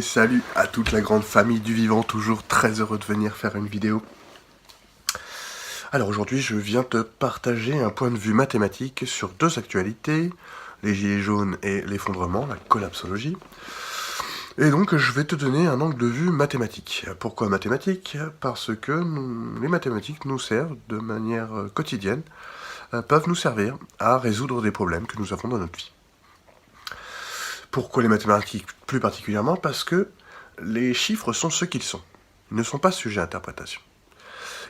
Et salut à toute la grande famille du vivant, toujours très heureux de venir faire une vidéo. Alors aujourd'hui je viens te partager un point de vue mathématique sur deux actualités, les gilets jaunes et l'effondrement, la collapsologie. Et donc je vais te donner un angle de vue mathématique. Pourquoi mathématique? Parce que les mathématiques nous servent de manière quotidienne, peuvent nous servir à résoudre des problèmes que nous avons dans notre vie. Pourquoi les mathématiques plus particulièrement? Parce que les chiffres sont ce qu'ils sont. Ils ne sont pas sujets à interprétation.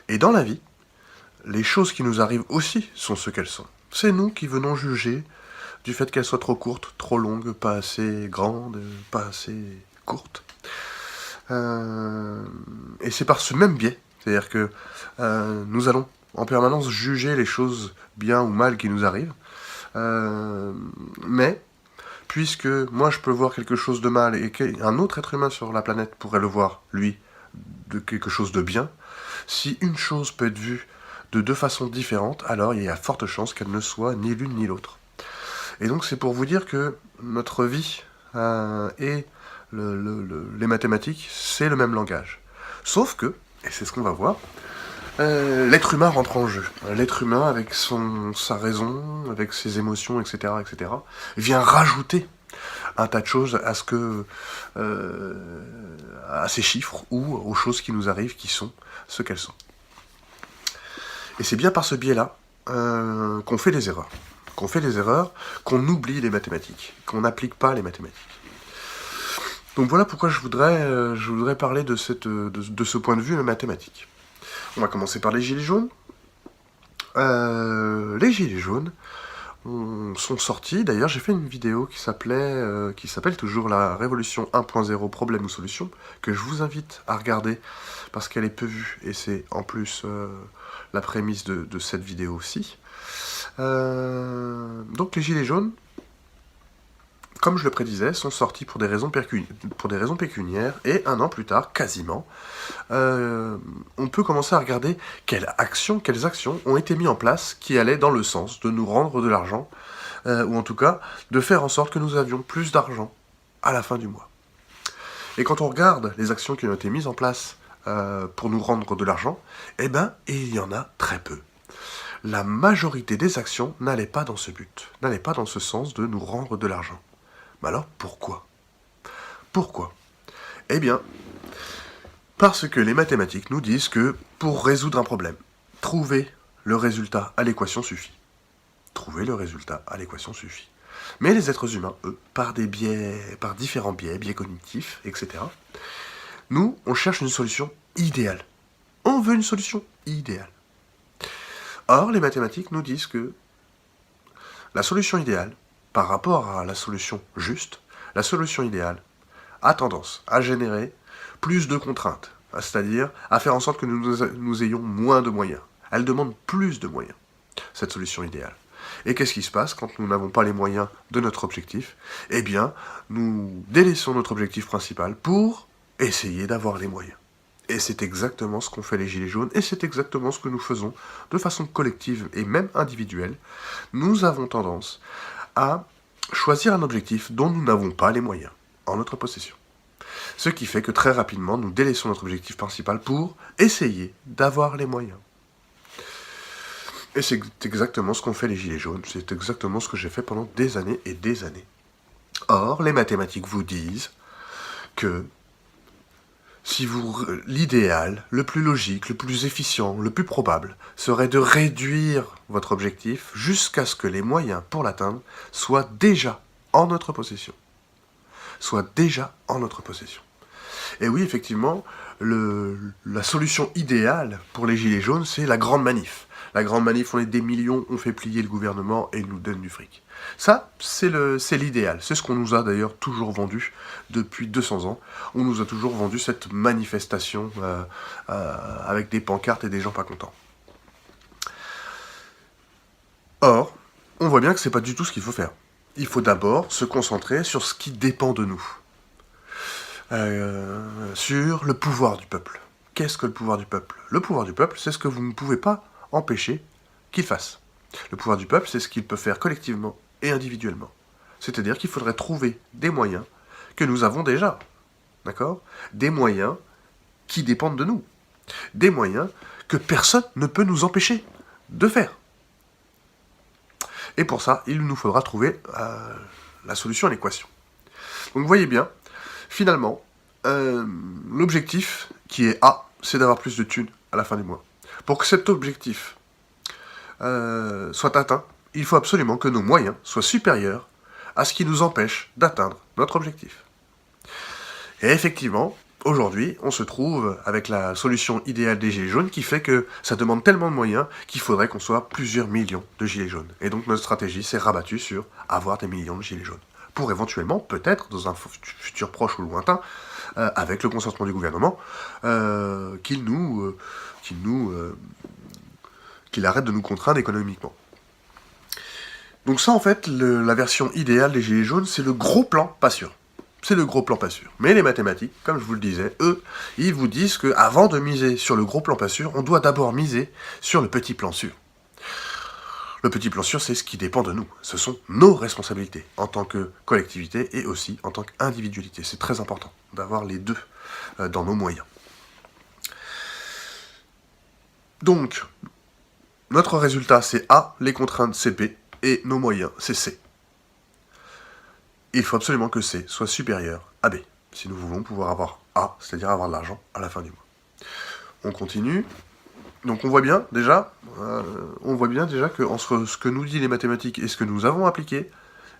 Et dans la vie, les choses qui nous arrivent aussi sont ce qu'elles sont. C'est nous qui venons juger du fait qu'elles soient trop courtes, trop longues, pas assez grandes, pas assez courtes. Et c'est par ce même biais, c'est-à-dire que nous allons en permanence juger les choses bien ou mal qui nous arrivent, mais puisque moi je peux voir quelque chose de mal et qu'un autre être humain sur la planète pourrait le voir, lui, de quelque chose de bien, si une chose peut être vue de deux façons différentes, alors il y a forte chance qu'elle ne soit ni l'une ni l'autre. Et donc c'est pour vous dire que notre vie et les mathématiques, c'est le même langage. Sauf que, et c'est ce qu'on va voir, l'être humain rentre en jeu. L'être humain, avec sa raison, avec ses émotions, etc., vient rajouter un tas de choses à ces chiffres ou aux choses qui nous arrivent, qui sont ce qu'elles sont. Et c'est bien par ce biais-là qu'on fait des erreurs. Qu'on oublie les mathématiques, qu'on n'applique pas les mathématiques. Donc voilà pourquoi je voudrais parler de ce point de vue mathématique. On va commencer par les gilets jaunes. Les gilets jaunes sont sortis, d'ailleurs j'ai fait une vidéo qui s'appelle toujours la Révolution 1.0 problème ou solution, que je vous invite à regarder parce qu'elle est peu vue et c'est en plus la prémisse de cette vidéo aussi. Donc les gilets jaunes, comme je le prédisais, sont sortis pour des raisons pécuniaires, et un an plus tard, quasiment, on peut commencer à regarder quelles actions ont été mises en place qui allaient dans le sens de nous rendre de l'argent, ou en tout cas de faire en sorte que nous avions plus d'argent à la fin du mois. Et quand on regarde les actions qui ont été mises en place pour nous rendre de l'argent, eh ben, il y en a très peu. La majorité des actions n'allaient pas dans ce but, n'allaient pas dans ce sens de nous rendre de l'argent. Mais alors, pourquoi? Pourquoi? Eh bien, parce que les mathématiques nous disent que pour résoudre un problème, trouver le résultat à l'équation suffit. Trouver le résultat à l'équation suffit. Mais les êtres humains, eux, par différents biais cognitifs, etc., nous, on cherche une solution idéale. On veut une solution idéale. Or, les mathématiques nous disent que la solution idéale, par rapport à la solution juste, la solution idéale a tendance à générer plus de contraintes, c'est-à-dire à faire en sorte que nous ayons moins de moyens. Elle demande plus de moyens, cette solution idéale. Et qu'est-ce qui se passe quand nous n'avons pas les moyens de notre objectif? Eh bien, nous délaissons notre objectif principal pour essayer d'avoir les moyens. Et c'est exactement ce qu'ont fait les gilets jaunes, et c'est exactement ce que nous faisons de façon collective et même individuelle. Nous avons tendance à choisir un objectif dont nous n'avons pas les moyens en notre possession. Ce qui fait que très rapidement, nous délaissons notre objectif principal pour essayer d'avoir les moyens. Et c'est exactement ce qu'ont fait les gilets jaunes, c'est exactement ce que j'ai fait pendant des années et des années. Or, les mathématiques vous disent que l'idéal, le plus logique, le plus efficient, le plus probable, serait de réduire votre objectif jusqu'à ce que les moyens pour l'atteindre soient déjà en notre possession. Et oui, effectivement, la solution idéale pour les gilets jaunes, c'est la grande manif. La grande manif, on est des millions, on fait plier le gouvernement et il nous donne du fric. Ça, c'est l'idéal. C'est ce qu'on nous a d'ailleurs toujours vendu depuis 200 ans. On nous a toujours vendu cette manifestation avec des pancartes et des gens pas contents. Or, on voit bien que c'est pas du tout ce qu'il faut faire. Il faut d'abord se concentrer sur ce qui dépend de nous. Sur le pouvoir du peuple. Qu'est-ce que le pouvoir du peuple? Le pouvoir du peuple, c'est ce que vous ne pouvez pas empêcher qu'il fasse. Le pouvoir du peuple, c'est ce qu'il peut faire collectivement et individuellement. C'est-à-dire qu'il faudrait trouver des moyens que nous avons déjà. d'accord? Des moyens qui dépendent de nous. Des moyens que personne ne peut nous empêcher de faire. Et pour ça, il nous faudra trouver la solution à l'équation. Donc vous voyez bien, finalement, l'objectif qui est A, c'est d'avoir plus de thunes à la fin du mois. Pour que cet objectif soit atteint, il faut absolument que nos moyens soient supérieurs à ce qui nous empêche d'atteindre notre objectif. Et effectivement, aujourd'hui, on se trouve avec la solution idéale des gilets jaunes qui fait que ça demande tellement de moyens qu'il faudrait qu'on soit plusieurs millions de gilets jaunes. Et donc notre stratégie s'est rabattue sur avoir des millions de gilets jaunes. Pour éventuellement, peut-être, dans un futur proche ou lointain, avec le consentement du gouvernement, qu'il arrête de nous contraindre économiquement. Donc ça, en fait, la version idéale des gilets jaunes, c'est le gros plan pas sûr. C'est le gros plan pas sûr. Mais les mathématiques, comme je vous le disais, eux, ils vous disent qu'avant de miser sur le gros plan pas sûr, on doit d'abord miser sur le petit plan sûr. Le petit plan sûr, c'est ce qui dépend de nous. Ce sont nos responsabilités en tant que collectivité et aussi en tant qu'individualité. C'est très important d'avoir les deux dans nos moyens. Donc, notre résultat, c'est A, les contraintes, c'est B, et nos moyens, c'est C. Il faut absolument que C soit supérieur à B, si nous voulons pouvoir avoir A, c'est-à-dire avoir de l'argent à la fin du mois. On continue. Donc on voit bien déjà que entre ce que nous disent les mathématiques et ce que nous avons appliqué,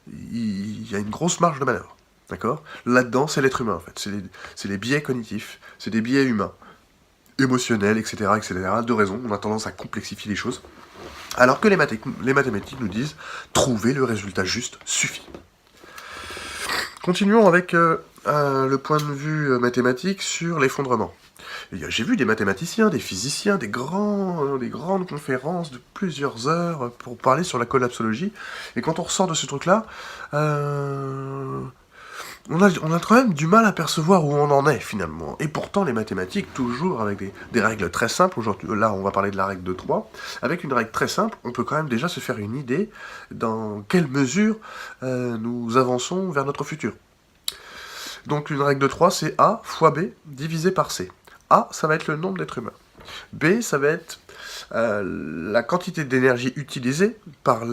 il y a une grosse marge de manœuvre. D'accord ? Là-dedans, c'est l'être humain, en fait. C'est les biais cognitifs, c'est des biais humains, émotionnels, etc., de raison. On a tendance à complexifier les choses. Alors que les mathématiques nous disent « trouver le résultat juste suffit ». Continuons avec le point de vue mathématique sur l'effondrement. J'ai vu des mathématiciens, des physiciens, des grandes conférences de plusieurs heures pour parler sur la collapsologie. Et quand on ressort de ce truc-là, on a quand même du mal à percevoir où on en est finalement. Et pourtant, les mathématiques, toujours avec des règles très simples, aujourd'hui, là on va parler de la règle de 3, avec une règle très simple, on peut quand même déjà se faire une idée dans quelle mesure nous avançons vers notre futur. Donc une règle de 3, c'est A fois B divisé par C. A, ça va être le nombre d'êtres humains. B, ça va être la quantité d'énergie utilisée par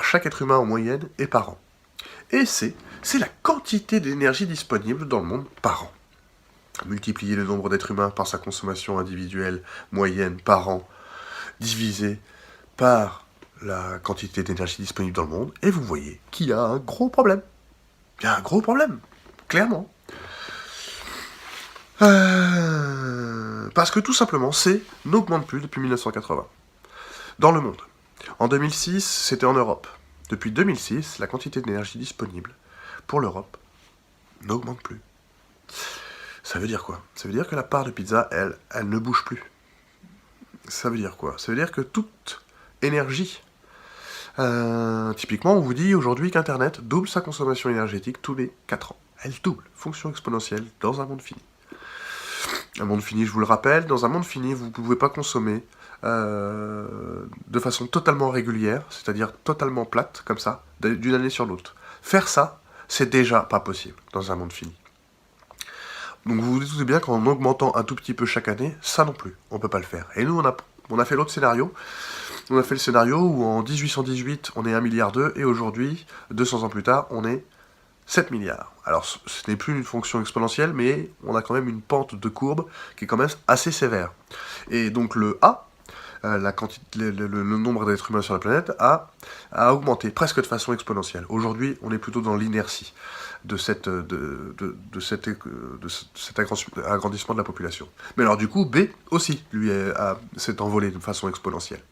chaque être humain en moyenne et par an. Et C, c'est la quantité d'énergie disponible dans le monde par an. Multiplier le nombre d'êtres humains par sa consommation individuelle moyenne par an, divisé par la quantité d'énergie disponible dans le monde, et vous voyez qu'il y a un gros problème. Il y a un gros problème, clairement. Parce que tout simplement, C n'augmente plus depuis 1980. Dans le monde. En 2006, c'était en Europe. Depuis 2006, la quantité d'énergie disponible pour l'Europe n'augmente plus. Ça veut dire quoi ? Ça veut dire que la part de pizza, elle ne bouge plus. Ça veut dire quoi ? Ça veut dire que toute énergie, typiquement, on vous dit aujourd'hui qu'Internet double sa consommation énergétique tous les 4 ans. Elle double, fonction exponentielle, dans un monde fini. Un monde fini, je vous le rappelle, dans un monde fini, vous ne pouvez pas consommer de façon totalement régulière, c'est-à-dire totalement plate, comme ça, d'une année sur l'autre. Faire ça, c'est déjà pas possible dans un monde fini. Donc vous vous doutez bien qu'en augmentant un tout petit peu chaque année, ça non plus, on peut pas le faire. Et nous, on a fait l'autre scénario. On a fait le scénario où en 1818, on est 1,2 milliard, et aujourd'hui, 200 ans plus tard, on est 7 milliards. Alors, ce n'est plus une fonction exponentielle, mais on a quand même une pente de courbe qui est quand même assez sévère. Et donc le A, le nombre d'êtres humains sur la planète, a augmenté presque de façon exponentielle. Aujourd'hui, on est plutôt dans l'inertie de cet agrandissement de la population. Mais alors du coup, B aussi, lui, s'est envolé de façon exponentielle.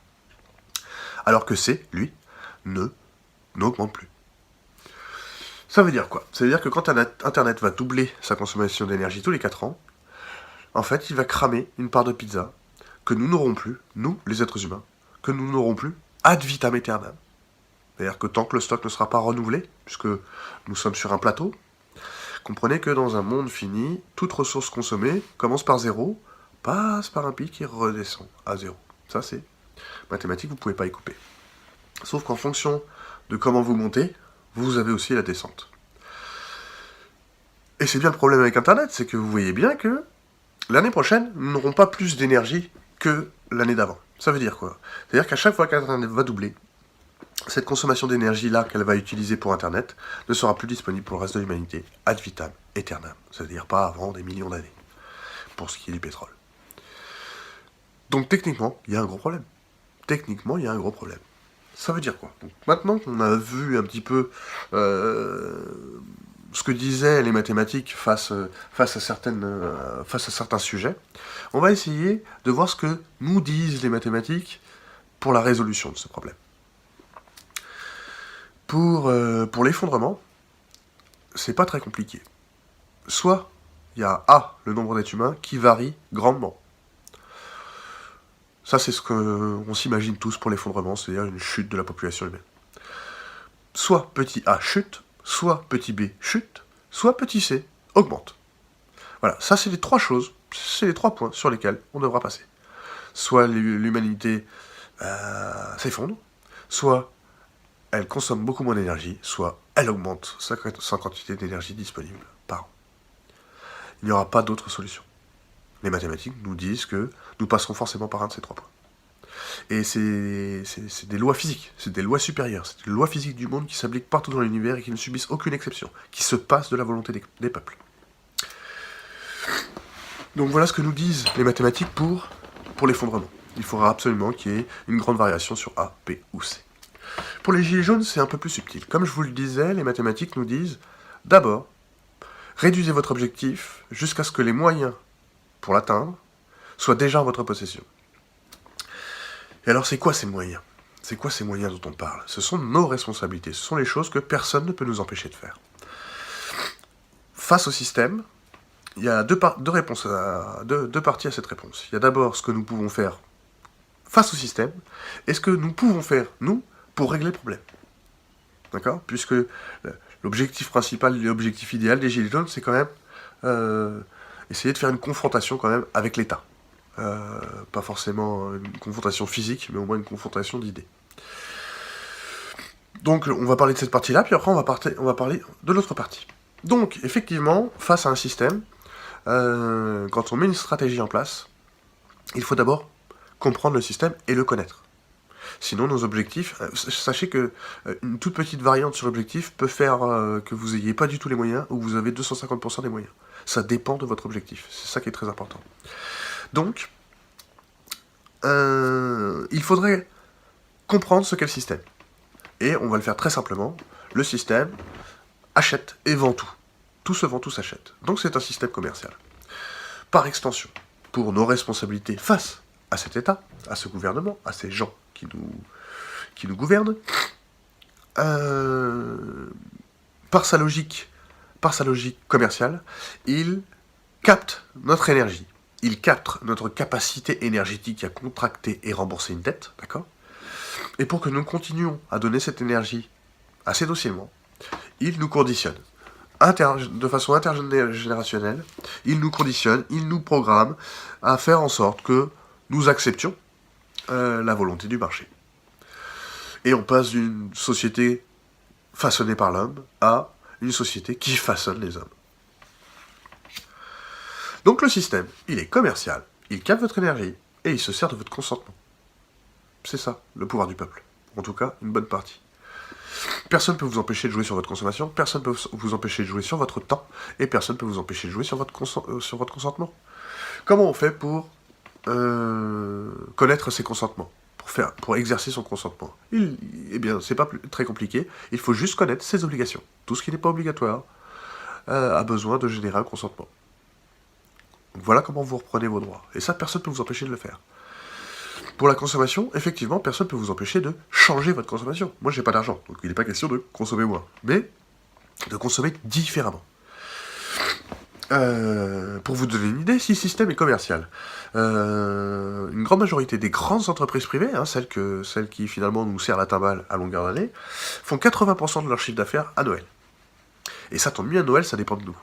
Alors que C, lui, n'augmente plus. Ça veut dire quoi ? Ça veut dire que quand Internet va doubler sa consommation d'énergie tous les 4 ans, en fait, il va cramer une part de pizza que nous n'aurons plus, nous, les êtres humains, que nous n'aurons plus ad vitam aeternam. C'est-à-dire que tant que le stock ne sera pas renouvelé, puisque nous sommes sur un plateau, comprenez que dans un monde fini, toute ressource consommée commence par 0, passe par un pic et redescend à 0. Ça, c'est mathématique, vous ne pouvez pas y couper. Sauf qu'en fonction de comment vous montez, vous avez aussi la descente. Et c'est bien le problème avec Internet, c'est que vous voyez bien que l'année prochaine, nous n'aurons pas plus d'énergie que l'année d'avant. Ça veut dire quoi? C'est-à-dire qu'à chaque fois qu'Internet va doubler, cette consommation d'énergie-là qu'elle va utiliser pour Internet ne sera plus disponible pour le reste de l'humanité, ad vitam aeternam, c'est-à-dire pas avant des millions d'années, pour ce qui est du pétrole. Donc techniquement, il y a un gros problème. Techniquement, il y a un gros problème. Ça veut dire quoi? Donc, maintenant qu'on a vu un petit peu ce que disaient les mathématiques face à certains sujets, on va essayer de voir ce que nous disent les mathématiques pour la résolution de ce problème. Pour l'effondrement, c'est pas très compliqué. Soit il y a A, le nombre d'êtres humains, qui varie grandement. Ça, c'est ce qu'on s'imagine tous pour l'effondrement, c'est-à-dire une chute de la population humaine. Soit petit a chute, soit petit b chute, soit petit c augmente. Voilà, ça c'est les trois choses, c'est les trois points sur lesquels on devra passer. Soit l'humanité s'effondre, soit elle consomme beaucoup moins d'énergie, soit elle augmente sa quantité d'énergie disponible par an. Il n'y aura pas d'autre solution. Les mathématiques nous disent que nous passerons forcément par un de ces trois points. Et c'est des lois physiques, c'est des lois supérieures, c'est des lois physiques du monde qui s'appliquent partout dans l'univers et qui ne subissent aucune exception, qui se passent de la volonté des peuples. Donc voilà ce que nous disent les mathématiques pour l'effondrement. Il faudra absolument qu'il y ait une grande variation sur A, B ou C. Pour les gilets jaunes, c'est un peu plus subtil. Comme je vous le disais, les mathématiques nous disent, d'abord, réduisez votre objectif jusqu'à ce que les moyens pour l'atteindre soient déjà en votre possession. Et alors c'est quoi ces moyens? C'est quoi ces moyens dont on parle? Ce sont nos responsabilités, ce sont les choses que personne ne peut nous empêcher de faire. Face au système, il y a deux parties à cette réponse. Il y a d'abord ce que nous pouvons faire face au système, et ce que nous pouvons faire, nous, pour régler le problème. D'accord? Puisque l'objectif principal, l'objectif idéal des Gilets jaunes, c'est quand même essayer de faire une confrontation quand même avec l'État. Pas forcément une confrontation physique, mais au moins une confrontation d'idées. Donc on va parler de cette partie-là, puis après on va parler de l'autre partie. Donc effectivement, face à un système, quand on met une stratégie en place, il faut d'abord comprendre le système et le connaître. Sinon nos objectifs, sachez que une toute petite variante sur l'objectif peut faire que vous n'ayez pas du tout les moyens, ou que vous avez 250% des moyens. Ça dépend de votre objectif, c'est ça qui est très important. Donc, il faudrait comprendre ce qu'est le système. Et on va le faire très simplement. Le système achète et vend tout. Tout se vend, tout s'achète. Donc c'est un système commercial. Par extension, pour nos responsabilités face à cet État, à ce gouvernement, à ces gens qui nous gouvernent, par sa logique commerciale, il capte notre énergie. Il capte notre capacité énergétique à contracter et rembourser une dette, d'accord? Et pour que nous continuions à donner cette énergie assez docilement, il nous conditionne. De façon intergénérationnelle, il nous conditionne, il nous programme à faire en sorte que nous acceptions la volonté du marché. Et on passe d'une société façonnée par l'homme à une société qui façonne les hommes. Donc le système, il est commercial, il capte votre énergie, et il se sert de votre consentement. C'est ça, le pouvoir du peuple. En tout cas, une bonne partie. Personne ne peut vous empêcher de jouer sur votre consommation, personne ne peut vous empêcher de jouer sur votre temps, et personne ne peut vous empêcher de jouer sur votre consentement. Comment on fait pour connaître ses consentements, pour exercer son consentement? Eh bien, c'est pas très compliqué, il faut juste connaître ses obligations. Tout ce qui n'est pas obligatoire a besoin de générer un consentement. Donc voilà comment vous reprenez vos droits. Et ça, personne ne peut vous empêcher de le faire. Pour la consommation, effectivement, personne ne peut vous empêcher de changer votre consommation. Moi, j'ai pas d'argent, donc il n'est pas question de consommer moins, mais de consommer différemment. Pour vous donner une idée, si le système est commercial, une grande majorité des grandes entreprises privées, celles qui finalement nous serrent la timbale à longueur d'année, font 80% de leur chiffre d'affaires à Noël. Et ça tombe bien, Noël, ça dépend de nous.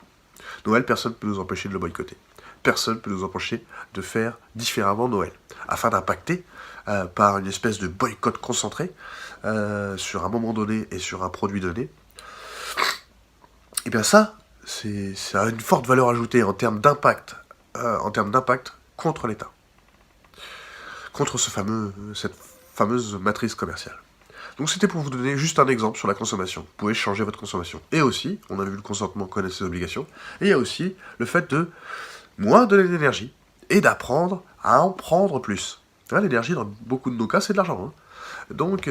Noël, personne ne peut nous empêcher de le boycotter. Personne ne peut nous empêcher de faire différemment Noël, afin d'impacter par une espèce de boycott concentré sur un moment donné et sur un produit donné. Et bien ça, a une forte valeur ajoutée en termes d'impact, contre l'État, contre cette fameuse matrice commerciale. Donc c'était pour vous donner juste un exemple sur la consommation. Vous pouvez changer votre consommation. Et aussi, on a vu le consentement connaît ses obligations, et il y a aussi le fait de moins donner d'énergie et d'apprendre à en prendre plus. L'énergie, dans beaucoup de nos cas, c'est de l'argent. Donc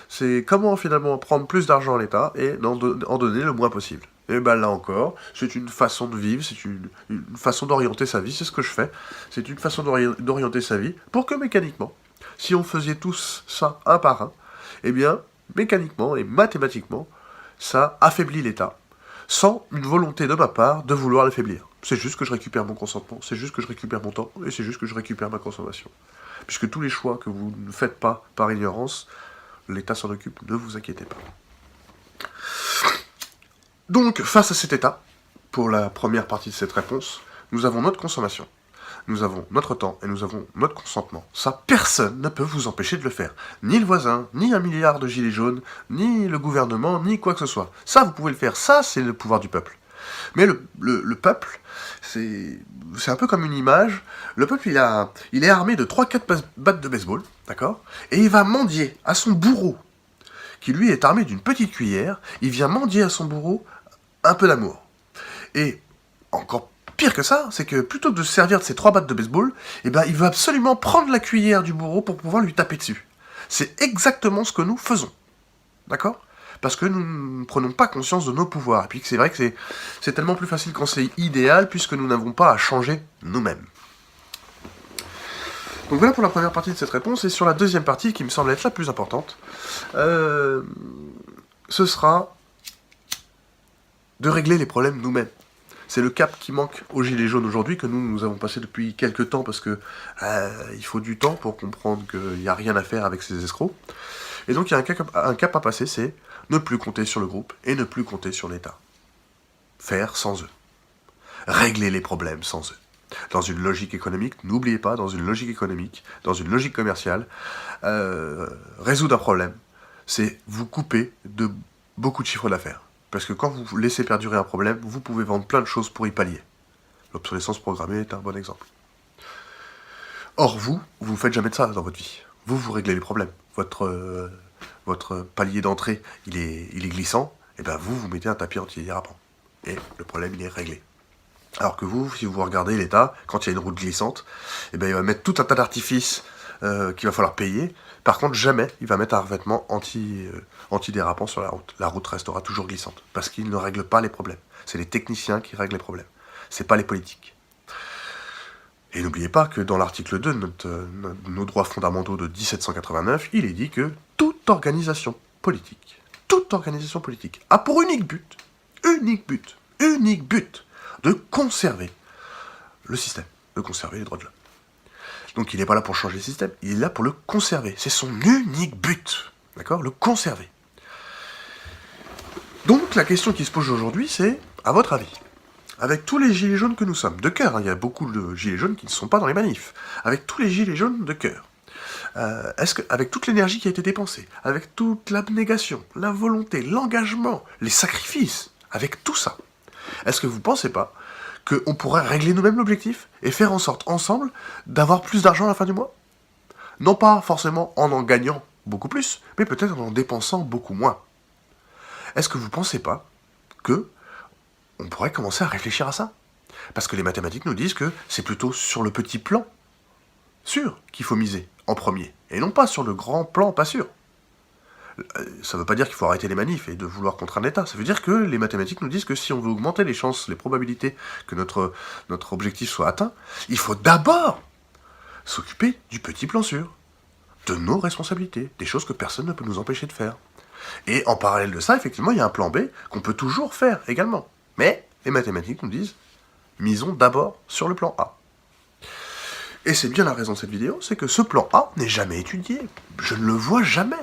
c'est comment finalement prendre plus d'argent à l'État et en donner le moins possible. Et ben là encore, c'est une façon de vivre, c'est une façon d'orienter sa vie, c'est ce que je fais. C'est une façon d'orienter sa vie pour que mécaniquement, si on faisait tous ça un par un, eh bien, mécaniquement et mathématiquement, ça affaiblit l'État, sans une volonté de ma part de vouloir l'affaiblir. C'est juste que je récupère mon consentement, c'est juste que je récupère mon temps, et c'est juste que je récupère ma consommation. Puisque tous les choix que vous ne faites pas par ignorance, l'État s'en occupe, ne vous inquiétez pas. Donc, face à cet état, pour la première partie de cette réponse, nous avons notre consommation, nous avons notre temps et nous avons notre consentement. Ça, personne ne peut vous empêcher de le faire. Ni le voisin, ni 1 milliard de gilets jaunes, ni le gouvernement, ni quoi que ce soit. Ça, vous pouvez le faire. Ça, c'est le pouvoir du peuple. Mais le peuple, c'est un peu comme une image. Le peuple, il est armé de 3-4 battes de baseball, d'accord ? Et il va mendier à son bourreau, qui lui est armé d'une petite cuillère. Il vient mendier à son bourreau un peu d'amour. Et encore pire que ça, c'est que plutôt que de se servir de ces 3 battes de baseball, eh ben, il veut absolument prendre la cuillère du bourreau pour pouvoir lui taper dessus. C'est exactement ce que nous faisons. D'accord ? Parce que nous ne prenons pas conscience de nos pouvoirs. Et puis c'est vrai que c'est tellement plus facile quand c'est idéal, puisque nous n'avons pas à changer nous-mêmes. Donc voilà pour la première partie de cette réponse, et sur la deuxième partie, qui me semble être la plus importante, ce sera de régler les problèmes nous-mêmes. C'est le cap qui manque aux Gilets jaunes aujourd'hui, que nous avons passé depuis quelques temps, parce que il faut du temps pour comprendre qu'il n'y a rien à faire avec ces escrocs. Et donc il y a un cap à passer, c'est ne plus compter sur le groupe et ne plus compter sur l'État. Faire sans eux. Régler les problèmes sans eux. Dans une logique économique, n'oubliez pas, dans une logique économique, dans une logique commerciale, résoudre un problème, c'est vous couper de beaucoup de chiffres d'affaires. Parce que quand vous laissez perdurer un problème, vous pouvez vendre plein de choses pour y pallier. L'obsolescence programmée est un bon exemple. Or, vous ne faites jamais de ça dans votre vie. Vous réglez les problèmes. Votre palier d'entrée, il est glissant, et bien vous mettez un tapis antidérapant. Et le problème, il est réglé. Alors que vous, si vous regardez l'État, quand il y a une route glissante, eh ben, il va mettre tout un tas d'artifices qu'il va falloir payer. Par contre, jamais il va mettre un revêtement antidérapant sur la route. La route restera toujours glissante, parce qu'il ne règle pas les problèmes. C'est les techniciens qui règlent les problèmes. C'est pas les politiques. Et n'oubliez pas que dans l'article 2 de nos droits fondamentaux de 1789, il est dit que toute organisation politique a pour unique but, de conserver le système, de conserver les droits de l'homme. Donc il n'est pas là pour changer le système, il est là pour le conserver. C'est son unique but, d'accord ? Le conserver. Donc la question qui se pose aujourd'hui, c'est, à votre avis, avec tous les gilets jaunes que nous sommes, de cœur, il y a beaucoup de gilets jaunes qui ne sont pas dans les manifs, avec tous les gilets jaunes de cœur, est-ce qu'avec toute l'énergie qui a été dépensée, avec toute l'abnégation, la volonté, l'engagement, les sacrifices, avec tout ça, est-ce que vous ne pensez pas qu'on pourrait régler nous-mêmes l'objectif et faire en sorte, ensemble, d'avoir plus d'argent à la fin du mois ? Non pas forcément en gagnant beaucoup plus, mais peut-être en dépensant beaucoup moins. Est-ce que vous ne pensez pas que on pourrait commencer à réfléchir à ça ? Parce que les mathématiques nous disent que c'est plutôt sur le petit plan sûr qu'il faut miser en premier, et non pas sur le grand plan pas sûr. Ça ne veut pas dire qu'il faut arrêter les manifs et de vouloir contraindre l'État. Ça veut dire que les mathématiques nous disent que si on veut augmenter les chances, les probabilités que notre objectif soit atteint, il faut d'abord s'occuper du petit plan sûr, de nos responsabilités, des choses que personne ne peut nous empêcher de faire. Et en parallèle de ça, effectivement, il y a un plan B qu'on peut toujours faire également. Mais les mathématiques nous disent, misons d'abord sur le plan A. Et c'est bien la raison de cette vidéo, c'est que ce plan A n'est jamais étudié. Je ne le vois jamais,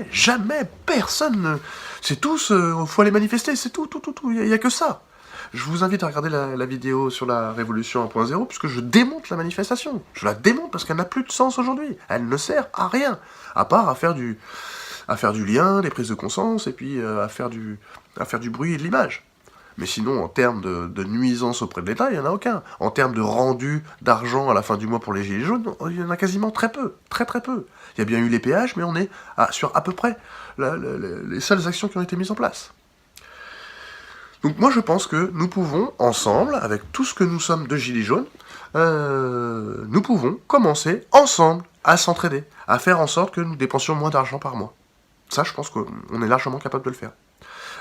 personne. C'est tous, faut aller manifester, c'est tout, il n'y a que ça. Je vous invite à regarder la vidéo sur la Révolution 1.0, puisque je démonte la manifestation. Je la démonte parce qu'elle n'a plus de sens aujourd'hui. Elle ne sert à rien, à part à faire du lien, des prises de conscience, et puis à faire du bruit et de l'image. Mais sinon, en termes de nuisance auprès de l'État, il n'y en a aucun. En termes de rendu d'argent à la fin du mois pour les gilets jaunes, il y en a quasiment très peu. Très très peu. Il y a bien eu les péages, mais on est sur à peu près les seules actions qui ont été mises en place. Donc moi je pense que nous pouvons, ensemble, avec tout ce que nous sommes de gilets jaunes, nous pouvons commencer ensemble à s'entraider, à faire en sorte que nous dépensions moins d'argent par mois. Ça, je pense qu'on est largement capable de le faire.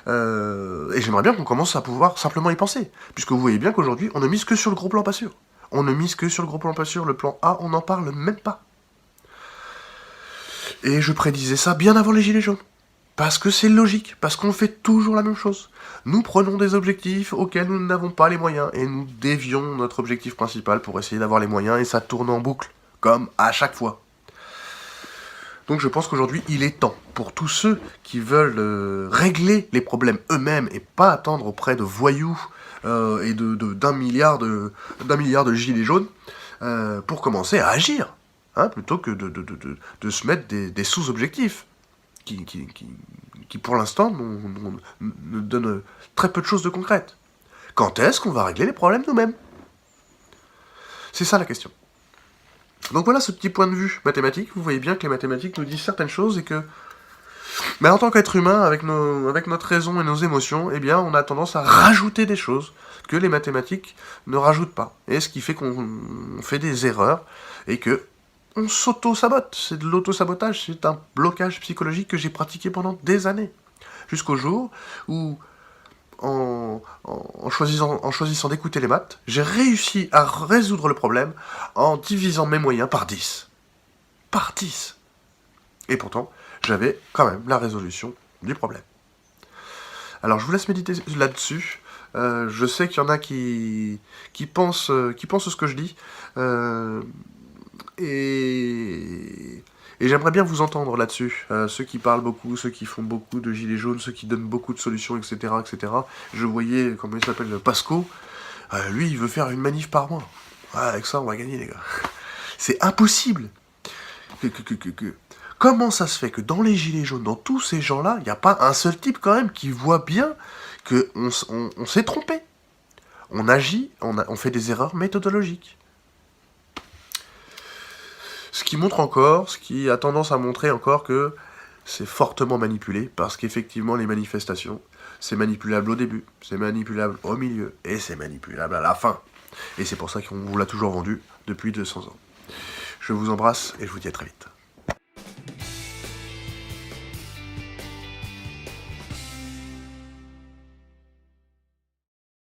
Et j'aimerais bien qu'on commence à pouvoir simplement y penser, puisque vous voyez bien qu'aujourd'hui, on ne mise que sur le gros plan pas sûr. On ne mise que sur le gros plan pas sûr, le plan A, on n'en parle même pas. Et je prédisais ça bien avant les gilets jaunes. Parce que c'est logique, parce qu'on fait toujours la même chose. Nous prenons des objectifs auxquels nous n'avons pas les moyens, et nous dévions notre objectif principal pour essayer d'avoir les moyens, et ça tourne en boucle, comme à chaque fois. Donc je pense qu'aujourd'hui, il est temps, pour tous ceux qui veulent régler les problèmes eux-mêmes, et pas attendre auprès de voyous et d'un milliard de gilets jaunes, pour commencer à agir, hein, plutôt que de se mettre des sous-objectifs. Qui pour l'instant nous donne très peu de choses de concrètes. Quand est-ce qu'on va régler les problèmes nous-mêmes? C'est ça la question. Donc voilà ce petit point de vue mathématique. Vous voyez bien que les mathématiques nous disent certaines choses et que, mais en tant qu'être humain, avec notre raison et nos émotions, eh bien, on a tendance à rajouter des choses que les mathématiques ne rajoutent pas. Et ce qui fait qu'on fait des erreurs et que on s'auto-sabote, c'est de l'auto-sabotage, c'est un blocage psychologique que j'ai pratiqué pendant des années. Jusqu'au jour où, en choisissant d'écouter les maths, j'ai réussi à résoudre le problème en divisant mes moyens par 10. Par 10. Et pourtant, j'avais quand même la résolution du problème. Alors je vous laisse méditer là-dessus. Je sais qu'il y en a qui pensent ce que je dis. Et j'aimerais bien vous entendre là-dessus, ceux qui parlent beaucoup, ceux qui font beaucoup de gilets jaunes, ceux qui donnent beaucoup de solutions, etc. etc. Je voyais, comment il s'appelle, Pasco, lui il veut faire une manif par mois. Ouais, avec ça on va gagner les gars. C'est impossible. Comment ça se fait que dans les gilets jaunes, dans tous ces gens-là, il n'y a pas un seul type quand même qui voit bien qu'on s'est trompé. On agit, on fait des erreurs méthodologiques. Ce qui a tendance à montrer encore que c'est fortement manipulé, parce qu'effectivement les manifestations, c'est manipulable au début, c'est manipulable au milieu, et c'est manipulable à la fin. Et c'est pour ça qu'on vous l'a toujours vendu depuis 200 ans. Je vous embrasse et je vous dis à très vite.